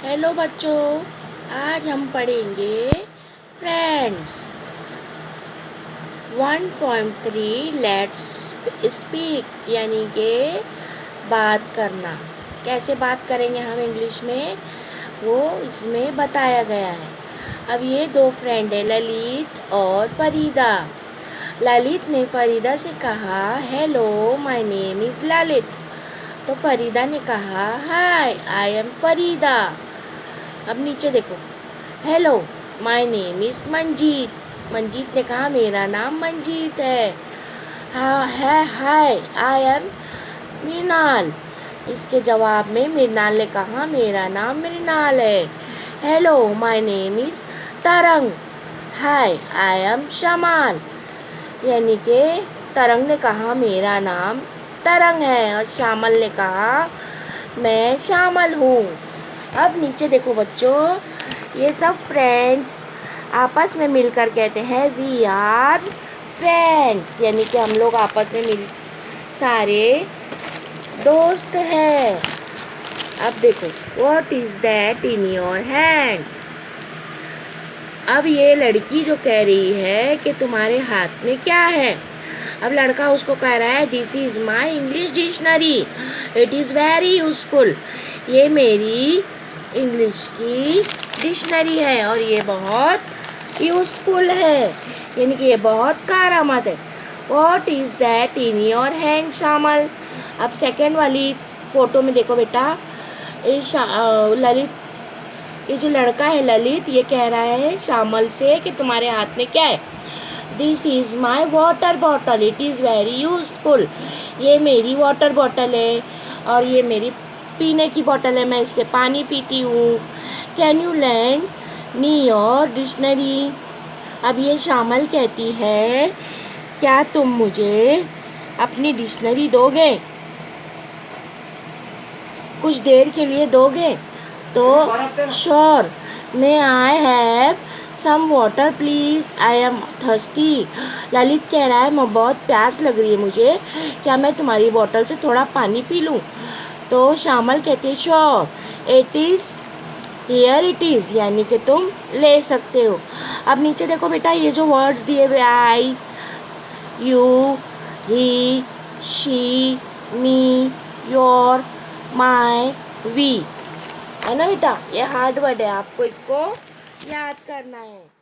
Hello बच्चों, आज हम पढ़ेंगे फ्रेंड्स 1.3 लेट्स स्पीक यानी कि बात करना। कैसे बात करेंगे हम इंग्लिश में, वो इसमें बताया गया है। अब ये दो फ्रेंड है, ललित और फरीदा। ललित ने फरीदा से कहा, hello my name is Lalit. तो फरीदा ने कहा, हाय आई एम फरीदा। अब नीचे देखो, hello my name is Manjeet. Manjeet ने कहा, मेरा नाम मंजीत है। हाँ है, हाय आई एम मृणाल। इसके जवाब में मृणाल ने कहा, मेरा नाम मृणाल है। हेलो माय नेम इज़ तरंग। हाय आई एम शमाल। यानी कि तरंग ने कहा, मेरा नाम तरंग है, और श्यामल ने कहा, मैं श्यामल हूँ। अब नीचे देखो बच्चों, ये सब फ्रेंड्स आपस में मिलकर कहते हैं, वी आर फ्रेंड्स, यानी कि हम लोग आपस में मिल सारे दोस्त हैं। अब देखो, what is that in your hand. अब ये लड़की जो कह रही है कि तुम्हारे हाथ में क्या है। अब लड़का उसको कह रहा है, this is my English dictionary, it is very useful. ये मेरी इंग्लिश की डिक्शनरी है और ये बहुत यूज़फुल है, यानी कि ये बहुत कारआमद है। What is that in your hand Shyamal. अब सेकेंड वाली फ़ोटो में देखो बेटा, ललित, ये जो लड़का है ललित, ये कह रहा है श्यामल से कि तुम्हारे हाथ में क्या है। This is my water bottle, it is very useful. ये मेरी वाटर बॉटल है और ये मेरी पीने की बोतल है, मैं इससे पानी पीती हूँ। Can you land me your dictionary. अब ये श्यामल कहती है, क्या तुम मुझे अपनी डिक्शनरी दोगे, कुछ देर के लिए दोगे। तो sure, may I have some water please, I am thirsty. Lalit कह रहा है, मैं बहुत प्यास लग रही है मुझे, क्या मैं तुम्हारी बोतल से थोड़ा पानी पी लूँ। तो श्यामल कहते, sure, it is here it is, यानी कि तुम ले सकते हो। अब नीचे देखो बेटा, ये जो वर्ड्स दिए हुए, I, you, he, she, me, your, my, we, है ना बेटा। ये हार्ड वर्ड है, आपको इसको याद करना है।